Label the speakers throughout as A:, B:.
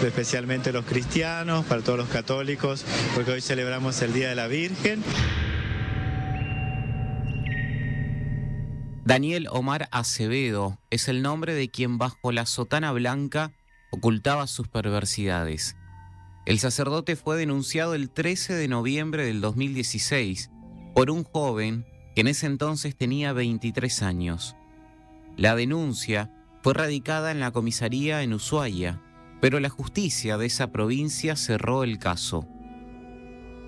A: especialmente los cristianos, para todos los católicos, porque hoy celebramos el Día de la Virgen.
B: Daniel Omar Acevedo es el nombre de quien bajo la sotana blanca ocultaba sus perversidades. El sacerdote fue denunciado el 13 de noviembre del 2016 por un joven que en ese entonces tenía 23 años. La denuncia fue radicada en la comisaría en Ushuaia, pero la justicia de esa provincia cerró el caso.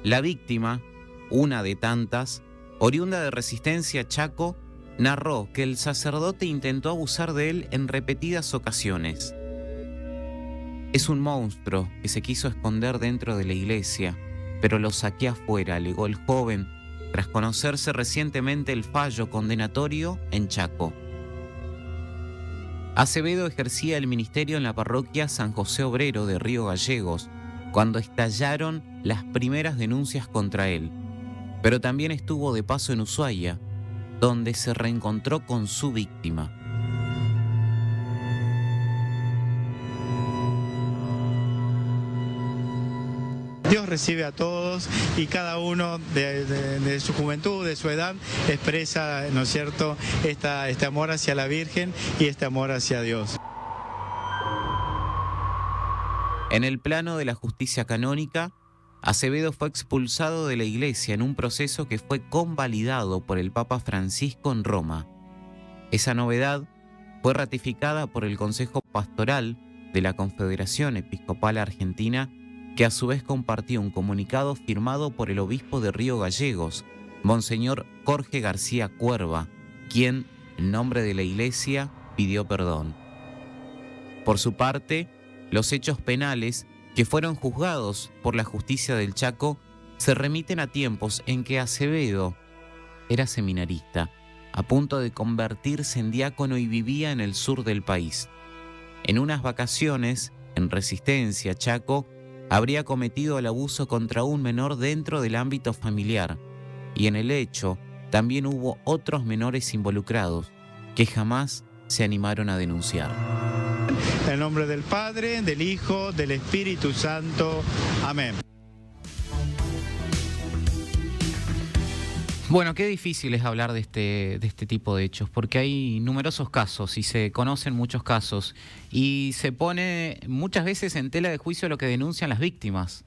B: La víctima, una de tantas, oriunda de Resistencia Chaco, narró que el sacerdote intentó abusar de él en repetidas ocasiones. Es un monstruo que se quiso esconder dentro de la iglesia, pero lo saqué afuera, alegó el joven, tras conocerse recientemente el fallo condenatorio en Chaco. Acevedo ejercía el ministerio en la parroquia San José Obrero de Río Gallegos, cuando estallaron las primeras denuncias contra él, pero también estuvo de paso en Ushuaia, donde se reencontró con su víctima.
A: Dios recibe a todos y cada uno de su juventud, de su edad, expresa, ¿no es cierto?, este amor hacia la Virgen y este amor hacia Dios.
B: En el plano de la justicia canónica, Acevedo fue expulsado de la iglesia en un proceso que fue convalidado por el Papa Francisco en Roma. Esa novedad fue ratificada por el Consejo Pastoral de la Confederación Episcopal Argentina, que a su vez compartió un comunicado firmado por el obispo de Río Gallegos, Monseñor Jorge García Cuerva, quien, en nombre de la Iglesia, pidió perdón. Por su parte, los hechos penales que fueron juzgados por la justicia del Chaco se remiten a tiempos en que Acevedo era seminarista, a punto de convertirse en diácono y vivía en el sur del país. En unas vacaciones, en Resistencia, Chaco, habría cometido el abuso contra un menor dentro del ámbito familiar, y en el hecho también hubo otros menores involucrados que jamás se animaron a denunciar.
A: En el nombre del Padre, del Hijo, del Espíritu Santo. Amén.
B: Bueno, qué difícil es hablar de este tipo de hechos, porque hay numerosos casos y se conocen muchos casos y se pone muchas veces en tela de juicio lo que denuncian las víctimas,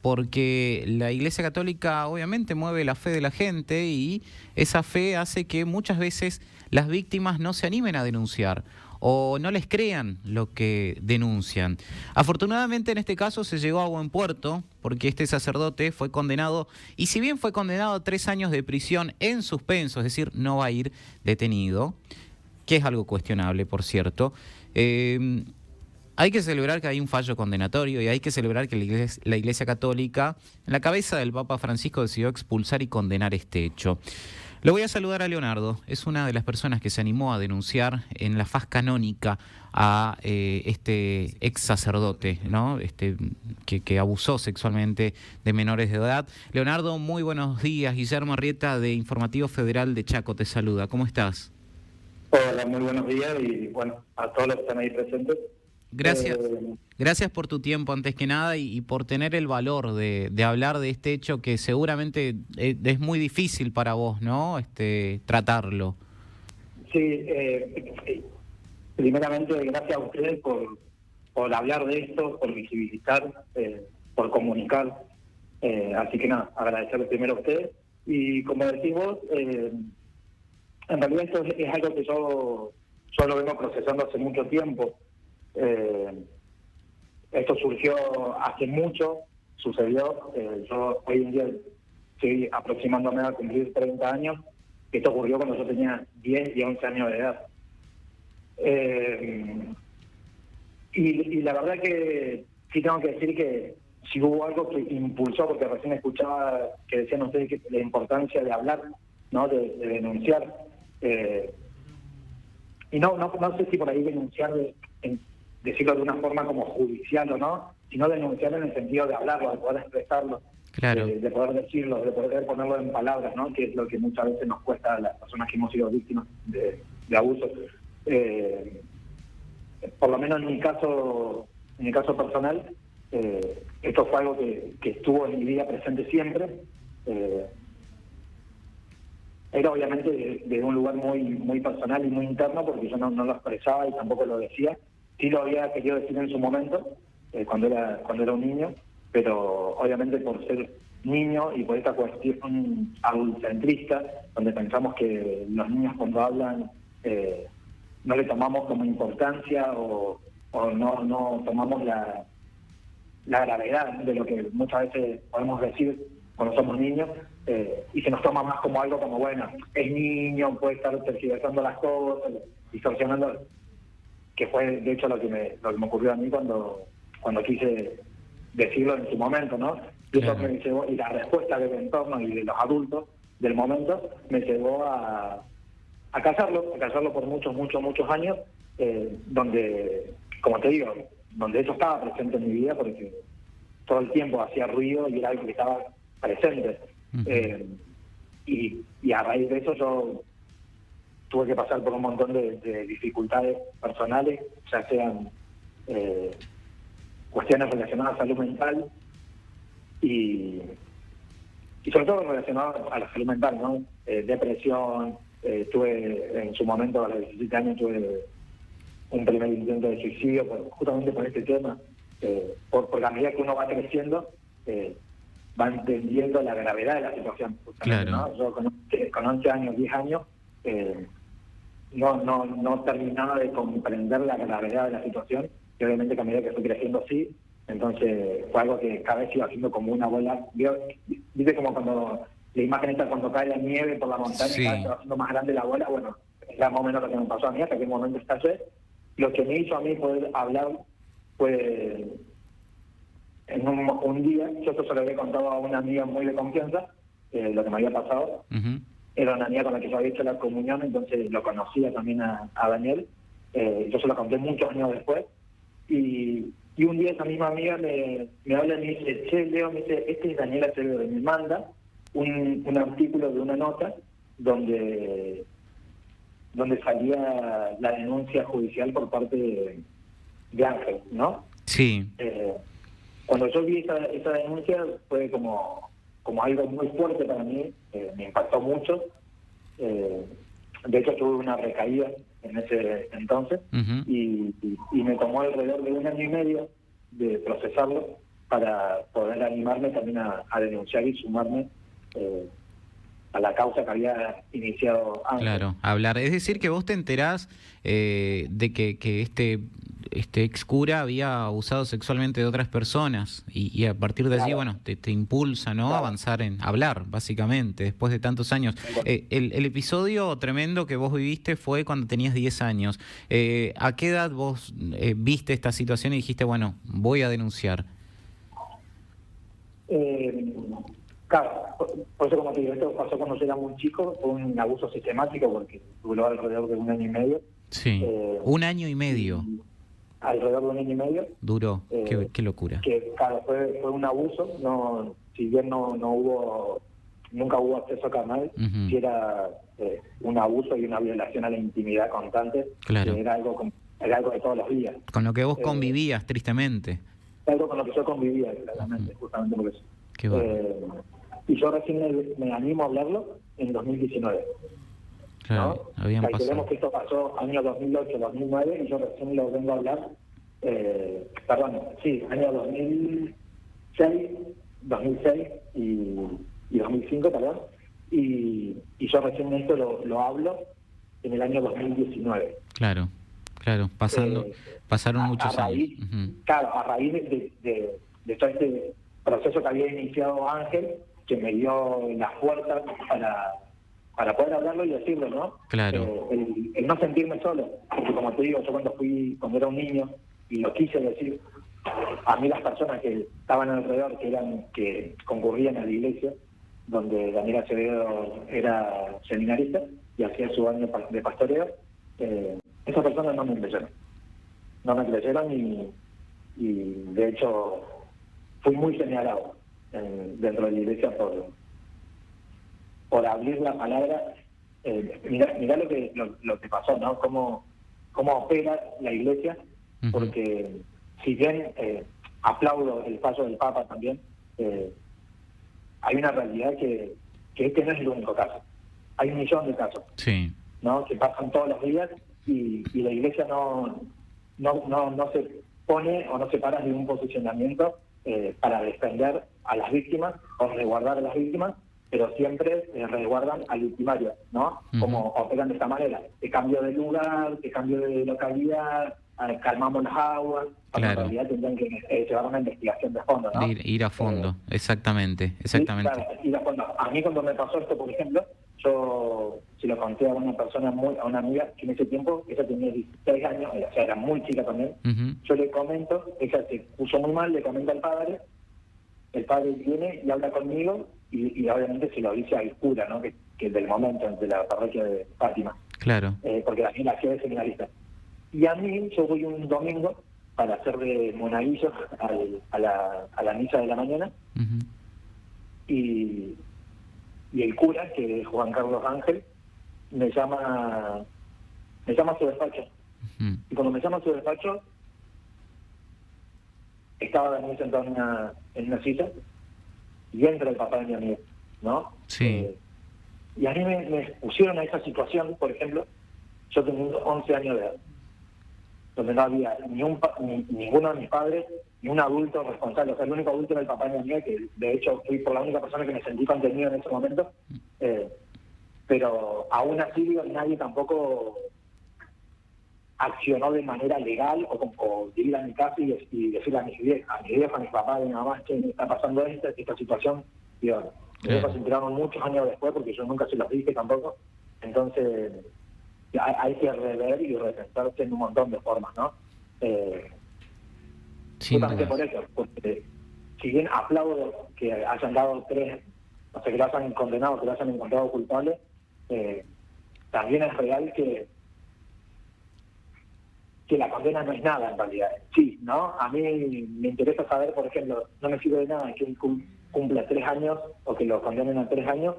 B: porque la Iglesia Católica obviamente mueve la fe de la gente y esa fe hace que muchas veces las víctimas no se animen a denunciar o no les crean lo que denuncian. Afortunadamente en este caso se llegó a buen puerto porque este sacerdote fue condenado, y si bien fue condenado a 3 años de prisión en suspenso, es decir, no va a ir detenido, que es algo cuestionable, por cierto, hay que celebrar que hay un fallo condenatorio y hay que celebrar que la Iglesia Católica, en la cabeza del Papa Francisco, decidió expulsar y condenar este hecho. Lo voy a saludar a Leonardo, es una de las personas que se animó a denunciar en la faz canónica a este ex sacerdote, ¿no? Que abusó sexualmente de menores de edad. Leonardo, muy buenos días. Guillermo Arrieta de Informativo Federal de Chaco te saluda. ¿Cómo estás?
C: Hola, muy buenos días y bueno, a todos los que están ahí presentes.
B: Gracias por tu tiempo antes que nada y por tener el valor de hablar de este hecho que seguramente es muy difícil para vos, ¿no? Tratarlo.
C: Sí, primeramente gracias a ustedes por hablar de esto, por visibilizar, por comunicar. Así que nada, agradecerles primero a ustedes. Y como decís vos, en realidad esto es algo que yo lo vengo procesando hace mucho tiempo. Esto surgió hace mucho, sucedió, yo hoy en día estoy aproximándome a cumplir 30 años, esto ocurrió cuando yo tenía 10 y 11 años de edad. Y la verdad que sí tengo que decir que si hubo algo que impulsó, porque recién escuchaba que decían ustedes que la importancia de hablar, ¿no? de denunciar. Y no sé si por ahí denunciar decirlo de una forma como judicial o no, sino denunciar en el sentido de hablarlo, de poder expresarlo,
B: claro.
C: de poder decirlo, de poder ponerlo en palabras, ¿no? Que es lo que muchas veces nos cuesta a las personas que hemos sido víctimas de abusos. Por lo menos en mi caso, en mi caso personal, esto fue algo que estuvo en mi vida presente siempre. Era obviamente de un lugar muy personal y muy interno, porque yo no lo expresaba y tampoco lo decía. Sí lo había querido decir en su momento, cuando era un niño, pero obviamente por ser niño y por esta cuestión adultcentrista, donde pensamos que los niños cuando hablan no le tomamos como importancia o no tomamos la gravedad de lo que muchas veces podemos decir cuando somos niños, y se nos toma más como algo como, bueno, es niño, puede estar tergiversando las cosas, distorsionando, que fue de hecho lo que me ocurrió a mí cuando quise decirlo en su momento, ¿no? Y eso me llevó, y la respuesta del entorno y de los adultos del momento me llevó a callarlo por muchos años, donde, como te digo, donde eso estaba presente en mi vida, porque todo el tiempo hacía ruido y era algo que estaba presente. Y a raíz de eso yo tuve que pasar por un montón de dificultades personales, ya sean cuestiones relacionadas a salud mental y sobre todo relacionadas a la salud mental, ¿no? Depresión, tuve en su momento, a los 17 años, tuve un primer intento de suicidio justamente por este tema, por la medida que uno va creciendo, va entendiendo la gravedad de la situación.
B: Claro.
C: ¿No? Yo con 11 años, 10 años, no terminaba de comprender la gravedad de la situación, y obviamente que a medida que fui creciendo sí, entonces fue algo que cada vez iba haciendo como una bola. ¿Viste como cuando la imagen está cuando cae la nieve por la montaña,
B: Sí.
C: cada vez se va haciendo más grande la bola? Bueno, era más o menos lo que me pasó a mí, hasta que en un momento estallé. Lo que me hizo a mí poder hablar fue en un día, yo esto se lo había contado a una amiga muy de confianza, lo que me había pasado. Era una amiga con la que yo había hecho la comunión, entonces lo conocía también a Daniel. Yo se lo conté muchos años después. Y un día esa misma amiga me habla y me dice, che, Leo, me dice, este es Daniel Acevedo, y me manda un artículo de una nota donde salía la denuncia judicial por parte de Ángel, ¿no?
B: Sí.
C: Cuando yo vi esa denuncia fue como algo muy fuerte para mí, me impactó mucho. De hecho tuve una recaída en ese entonces, y me tomó alrededor de 1 año y medio de procesarlo para poder animarme también a denunciar y sumarme a la causa que había iniciado antes.
B: Claro, hablar. Es decir, que vos te enterás de que este ex cura había abusado sexualmente de otras personas y a partir de allí, bueno, te impulsa, ¿no? A avanzar en hablar, básicamente, después de tantos años. El episodio tremendo que vos viviste fue cuando tenías 10 años. ¿A qué edad vos viste esta situación y dijiste, bueno, voy a denunciar?
C: Claro, por eso, como te digo, esto pasó cuando yo era muy chico, fue un abuso sistemático porque duró alrededor de 1 año y medio.
B: Sí, 1 año y medio.
C: Alrededor de 1 año y medio.
B: Duró, qué locura.
C: Que, claro, fue un abuso, no, si bien nunca hubo acceso carnal, sí era un abuso y una violación a la intimidad constante,
B: claro.
C: Que era algo de todos los días.
B: Con lo que vos convivías, tristemente.
C: Algo con lo que yo convivía, claramente, justamente por eso.
B: Qué bueno.
C: Y yo recién me animo a hablarlo en 2019.
B: Claro,
C: ¿no?
B: habían
C: Calculemos
B: pasado.
C: que esto pasó año 2008, 2009, y yo recién lo vengo a hablar, año 2006 y 2005, perdón, y yo recién esto lo hablo en el año 2019.
B: Claro, pasaron muchos años.
C: Claro, a raíz de todo este proceso que había iniciado Ángel, que me dio las fuerzas para poder hablarlo y decirlo, ¿no?
B: Claro.
C: El no sentirme solo, porque como te digo, yo cuando era un niño y lo quise decir, a mí las personas que estaban alrededor, que concurrían a la iglesia, donde Daniel Acevedo era seminarista y hacía su año de pastoreo, esas personas no me creyeron y de hecho fui muy señalado dentro de la iglesia por abrir la palabra. Mirá lo que pasó, ¿no? Cómo opera la iglesia, porque si bien aplaudo el fallo del Papa también, hay una realidad que este no es el único caso. Hay 1.000.000 de casos,
B: Sí.
C: ¿no? Que pasan todos los días y la Iglesia no se pone o no se para de un posicionamiento para defender a las víctimas o resguardar a las víctimas, pero siempre resguardan al victimario, ¿no? Como operan de esta manera, de cambio de lugar, de cambio de localidad, calmamos las aguas, cuando en realidad tendrían que llevar una investigación de fondo, ¿no?
B: Ir a fondo, exactamente.
C: Sí, claro, ir a fondo. A mí cuando me pasó esto, por ejemplo, yo se lo conté a una persona, a una amiga, que en ese tiempo, ella tenía 16 años, o sea, era muy chica también. Yo le comento, ella se puso muy mal, le comento al padre, el padre viene y habla conmigo, y obviamente se lo dice al cura, ¿no? Que del momento, de la parroquia de Fátima.
B: Claro.
C: Porque la ciudad es seminarista. Y a mí, yo voy un domingo para hacer de monaguillo a la misa de la mañana, y el cura, que es Juan Carlos Ángel, me llama a su despacho. Y cuando me llama a su despacho, estaba Daniel sentado en una silla, y entra el papá de mi amigo, ¿no?
B: Sí.
C: Y a mí me pusieron a esa situación, por ejemplo, yo teniendo 11 años de edad, donde no había ninguno de mis padres, ni un adulto responsable. O sea, el único adulto era el papá de mi amiga, que de hecho fui por la única persona que me sentí contenido en ese momento. Pero aún así, digo, nadie tampoco accionó de manera legal o ir a mi casa y decirle a mis viejos, a mis papás, a mi mamá, que está pasando esta situación. Digo, mis viejos se enteraron muchos años después porque yo nunca se los dije tampoco. Entonces hay que rever y repensarse en un montón de formas, ¿no? Justamente por eso, porque si bien aplaudo que hayan dado 3, o sea, que lo hayan condenado, que lo hayan encontrado culpable, también es real que la condena no es nada en realidad. Sí, ¿no? A mí me interesa saber, por ejemplo, no me sirve de nada que él cumpla 3 años o que lo condenen a 3 años,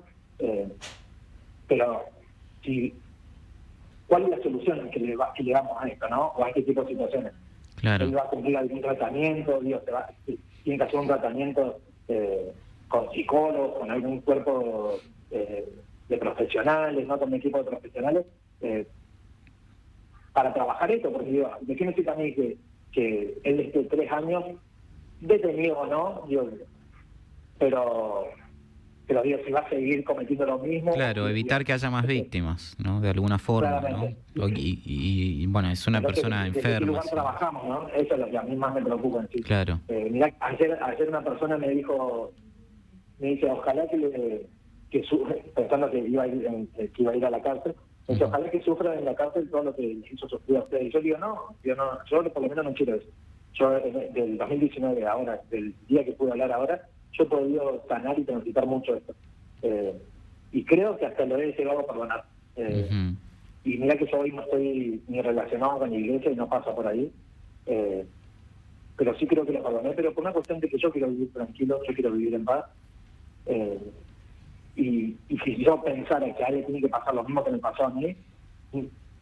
C: pero ¿cuál es la solución que le damos a esto, no? O a este tipo de situaciones.
B: Claro.
C: Él va a cumplir algún tratamiento, tiene que hacer un tratamiento con psicólogos, con algún cuerpo de profesionales, ¿no? Con un equipo de profesionales, para trabajar esto, porque digo, ¿de qué me sirve a mí que él esté 3 años detenido o no? Digo, pero digo, si va a seguir cometiendo lo mismo...
B: Claro, evitar que haya más víctimas, ¿no? De alguna forma, ¿no? Y bueno, es una persona enferma. ¿En qué lugar
C: trabajamos, no? Eso es lo que a mí más me preocupa en sí.
B: Claro.
C: Mirá, ayer una persona me dice, ojalá pensando que iba a ir a la cárcel, me dice, ojalá que sufra en la cárcel todo lo que les hizo sufrir a ustedes. Y yo digo, yo por lo menos no quiero eso. Yo del 2019 ahora, del día que pude hablar ahora, yo he podido sanar y transitar mucho esto. Y creo que hasta lo he llegado a perdonar. Y mira que yo hoy no estoy ni relacionado con la iglesia y no pasa por ahí. Pero sí creo que lo perdoné, pero por una cuestión de que yo quiero vivir tranquilo, yo quiero vivir en paz. Y si yo pensara que a alguien tiene que pasar lo mismo que me pasó a mí,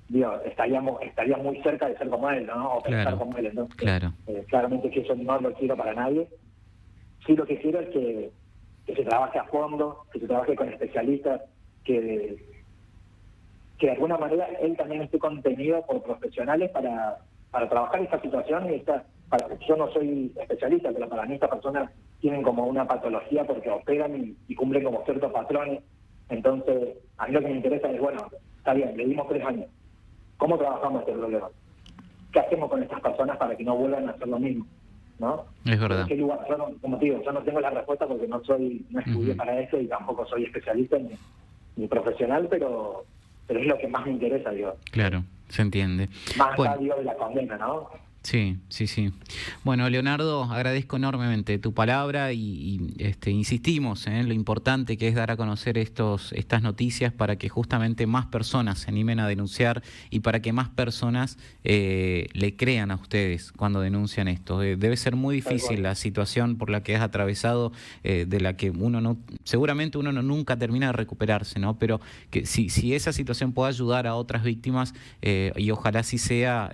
C: digo, estaría muy cerca de ser como él, ¿no? O pensar como él. Entonces, claramente que eso no lo quiero para nadie. Sí, lo que quiero es que se trabaje a fondo, que se trabaje con especialistas, que de alguna manera él también esté contenido por profesionales para trabajar esta situación. Yo no soy especialista, pero para mí estas personas tienen como una patología porque operan y cumplen como ciertos patrones. Entonces, a mí lo que me interesa es, bueno, está bien, le dimos 3 años. ¿Cómo trabajamos este problema? ¿Qué hacemos con estas personas para que no vuelvan a hacer lo mismo? ¿No?
B: Es verdad.
C: ¿En qué lugar? Como te digo, yo no tengo la respuesta porque no estudié para eso y tampoco soy especialista ni profesional, pero es lo que más me interesa, digo.
B: Claro, se entiende.
C: Más allá, digo, de la condena, ¿no?
B: Sí. Bueno, Leonardo, agradezco enormemente tu palabra y insistimos en lo importante que es dar a conocer estas noticias para que justamente más personas se animen a denunciar y para que más personas le crean a ustedes cuando denuncian esto. Debe ser muy difícil la situación por la que has atravesado, de la que seguramente uno nunca termina de recuperarse, ¿no? Pero que si esa situación puede ayudar a otras víctimas, y ojalá así sea,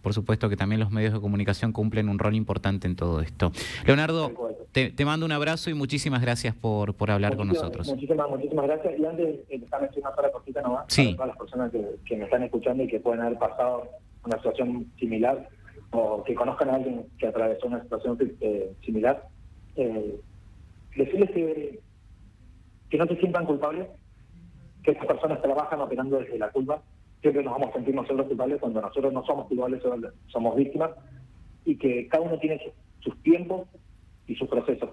B: por supuesto que también los medios de comunicación cumplen un rol importante en todo esto. Leonardo, te mando un abrazo y muchísimas gracias por hablar con nosotros.
C: Muchísimas gracias. Y antes, déjame decir una sola cosita nomás,
B: sí,
C: para todas las personas que me están escuchando y que pueden haber pasado una situación similar o que conozcan a alguien que atravesó una situación similar. Decirles que no se sientan culpables, que estas personas trabajan operando desde la culpa. Siempre nos vamos a sentir nosotros culpables cuando nosotros no somos culpables, somos víctimas, y que cada uno tiene sus tiempos y sus procesos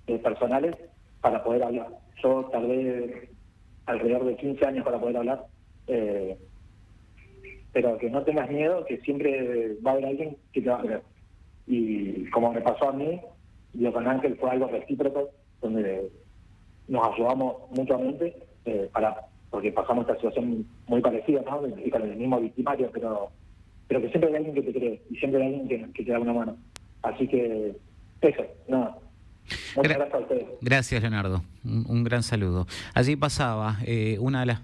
C: personales para poder hablar. Yo tardé alrededor de 15 años para poder hablar, pero que no tengas miedo, que siempre va a haber alguien que te va a creer. Y como me pasó a mí, yo con Ángel fue algo recíproco, donde nos ayudamos mutuamente, porque pasamos esta situación muy parecida, ¿no? Y con el mismo victimario, pero que siempre hay alguien que te cree y siempre hay alguien que te da una mano. Así que eso, nada. Muchas gracias a ustedes.
B: Gracias, Leonardo. Un gran saludo. Allí pasaba una de las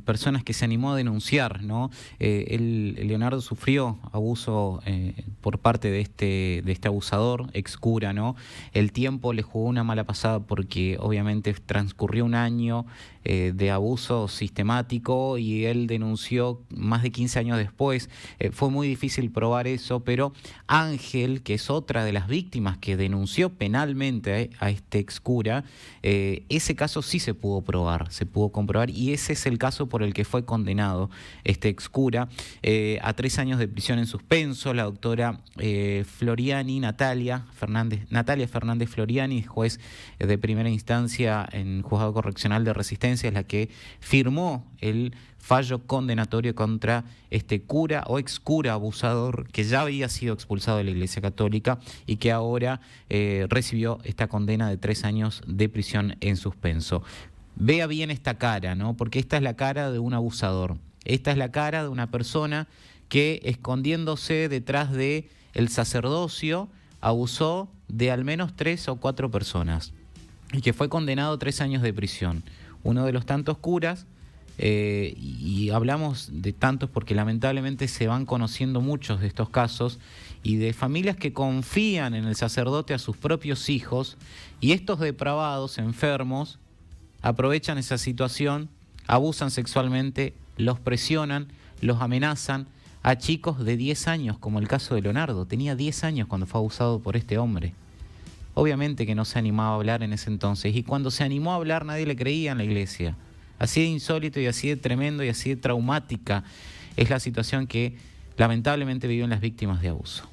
B: personas que se animó a denunciar, ¿no? Leonardo sufrió abuso por parte de este abusador, ex cura, ¿no? El tiempo le jugó una mala pasada porque obviamente transcurrió un año de abuso sistemático y él denunció más de 15 años después. Fue muy difícil probar eso, pero Ángel, que es otra de las víctimas que denunció penalmente a este ex cura, ese caso sí se pudo probar, se pudo comprobar, y ese es el caso por el que fue condenado este ex cura a 3 años de prisión en suspenso. La doctora Natalia Fernández Floriani, juez de primera instancia en Juzgado Correccional de Resistencia, es la que firmó el fallo condenatorio contra este cura o ex cura abusador que ya había sido expulsado de la Iglesia Católica y que ahora recibió esta condena de 3 años de prisión en suspenso. Vea bien esta cara, ¿no? Porque esta es la cara de un abusador. Esta es la cara de una persona que, escondiéndose detrás de el sacerdocio, abusó de al menos 3 o 4 personas y que fue condenado a 3 años de prisión. Uno de los tantos curas, y hablamos de tantos porque lamentablemente se van conociendo muchos de estos casos, y de familias que confían en el sacerdote a sus propios hijos, y estos depravados, enfermos, aprovechan esa situación, abusan sexualmente, los presionan, los amenazan a chicos de 10 años, como el caso de Leonardo. Tenía 10 años cuando fue abusado por este hombre. Obviamente que no se animaba a hablar en ese entonces, y cuando se animó a hablar nadie le creía en la iglesia. Así de insólito y así de tremendo y así de traumática es la situación que lamentablemente viven las víctimas de abuso.